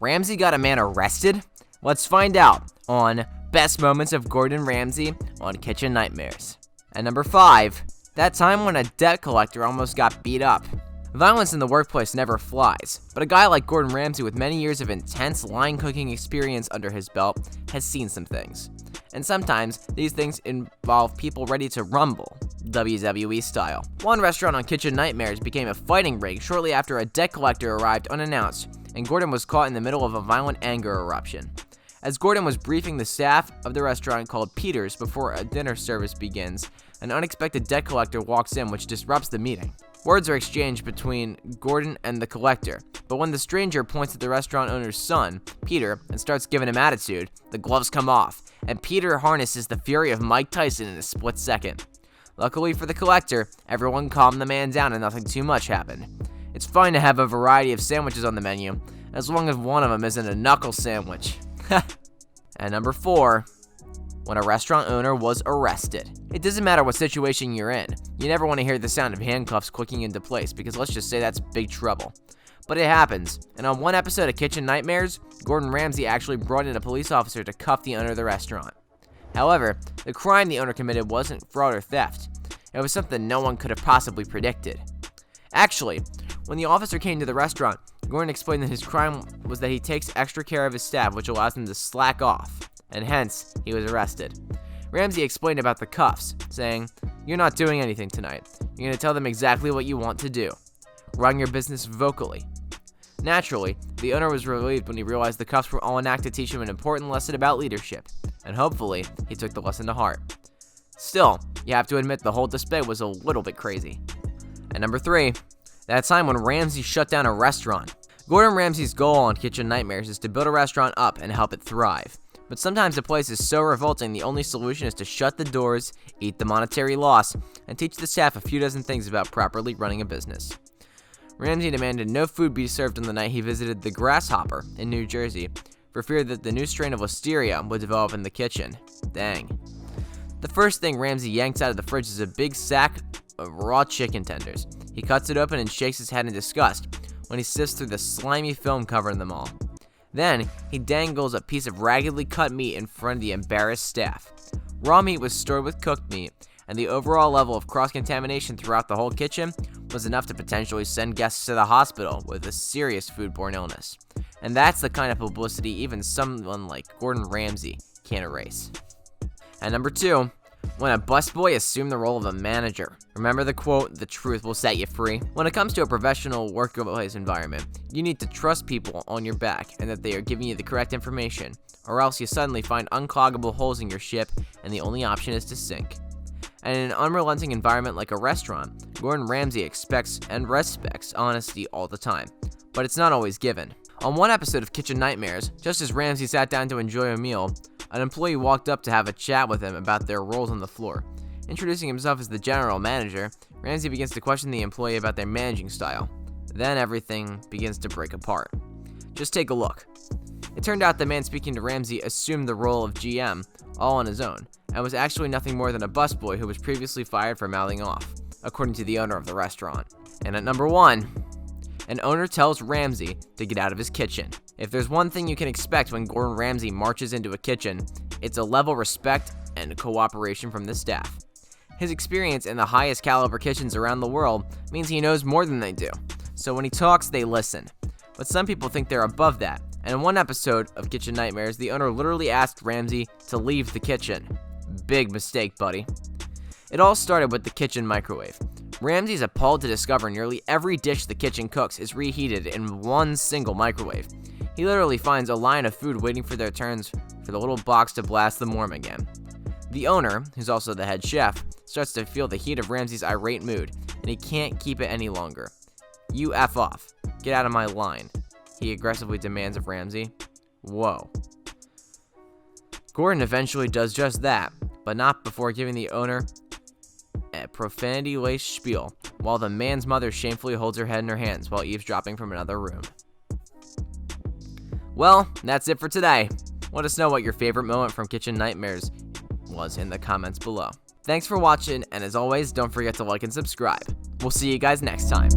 Ramsey got a man arrested? Let's find out on Best Moments of Gordon Ramsay on Kitchen Nightmares. At number 5, that time when a debt collector almost got beat up. Violence in the workplace never flies, but a guy like Gordon Ramsay with many years of intense line cooking experience under his belt has seen some things. And sometimes these things involve people ready to rumble, WWE style. One restaurant on Kitchen Nightmares became a fighting ring shortly after a debt collector arrived unannounced, and Gordon was caught in the middle of a violent anger eruption. As Gordon was briefing the staff of the restaurant called Peter's before a dinner service begins, an unexpected debt collector walks in, which disrupts the meeting. Words are exchanged between Gordon and the collector, but when the stranger points at the restaurant owner's son, Peter, and starts giving him attitude, the gloves come off, and Peter harnesses the fury of Mike Tyson in a split second. Luckily for the collector, everyone calmed the man down and nothing too much happened. It's fine to have a variety of sandwiches on the menu, as long as one of them isn't a knuckle sandwich. At number 4, when a restaurant owner was arrested. It doesn't matter what situation you're in, you never want to hear the sound of handcuffs clicking into place because let's just say that's big trouble. But it happens, and on one episode of Kitchen Nightmares, Gordon Ramsay actually brought in a police officer to cuff the owner of the restaurant. However, the crime the owner committed wasn't fraud or theft. It was something no one could have possibly predicted. Actually, when the officer came to the restaurant, Gordon explained that his crime was that he takes extra care of his staff, which allows him to slack off, and hence, he was arrested. Ramsay explained about the cuffs, saying, "You're not doing anything tonight. You're going to tell them exactly what you want to do. Run your business vocally." Naturally, the owner was relieved when he realized the cuffs were all an act to teach him an important lesson about leadership, and hopefully, he took the lesson to heart. Still, you have to admit the whole display was a little bit crazy. At number 3, that time when Ramsay shut down a restaurant. Gordon Ramsay's goal on Kitchen Nightmares is to build a restaurant up and help it thrive. But sometimes a place is so revolting the only solution is to shut the doors, eat the monetary loss, and teach the staff a few dozen things about properly running a business. Ramsay demanded no food be served on the night he visited the Grasshopper in New Jersey for fear that the new strain of listeria would develop in the kitchen. Dang. The first thing Ramsay yanks out of the fridge is a big sack of raw chicken tenders. He cuts it open and shakes his head in disgust when he sifts through the slimy film covering them all. Then, he dangles a piece of raggedly cut meat in front of the embarrassed staff. Raw meat was stored with cooked meat, and the overall level of cross-contamination throughout the whole kitchen was enough to potentially send guests to the hospital with a serious foodborne illness. And that's the kind of publicity even someone like Gordon Ramsay can't erase. At number 2, when a busboy assumed the role of a manager. Remember the quote, "The truth will set you free"? When it comes to a professional workplace environment, you need to trust people on your back and that they are giving you the correct information, or else you suddenly find uncloggable holes in your ship and the only option is to sink. And in an unrelenting environment like a restaurant, Gordon Ramsay expects and respects honesty all the time, but it's not always given. On one episode of Kitchen Nightmares, just as Ramsay sat down to enjoy a meal, an employee walked up to have a chat with him about their roles on the floor. Introducing himself as the general manager, Ramsay begins to question the employee about their managing style. Then everything begins to break apart. Just take a look. It turned out the man speaking to Ramsay assumed the role of GM all on his own, and was actually nothing more than a busboy who was previously fired for mouthing off, according to the owner of the restaurant. And at number 1, an owner tells Ramsay to get out of his kitchen. If there's one thing you can expect when Gordon Ramsay marches into a kitchen, it's a level of respect and cooperation from the staff. His experience in the highest caliber kitchens around the world means he knows more than they do, so when he talks, they listen. But some people think they're above that, and in one episode of Kitchen Nightmares, the owner literally asked Ramsay to leave the kitchen. Big mistake, buddy. It all started with the kitchen microwave. Ramsay's appalled to discover nearly every dish the kitchen cooks is reheated in one single microwave. He literally finds a line of food waiting for their turns for the little box to blast them warm again. The owner, who's also the head chef, starts to feel the heat of Ramsay's irate mood, and he can't keep it any longer. "You F off. Get out of my line," he aggressively demands of Ramsay. Whoa. Gordon eventually does just that, but not before giving the owner a profanity-laced spiel, while the man's mother shamefully holds her head in her hands while eavesdropping from another room. Well, that's it for today. Let us know what your favorite moment from Kitchen Nightmares was in the comments below. Thanks for watching, and as always, don't forget to like and subscribe. We'll see you guys next time.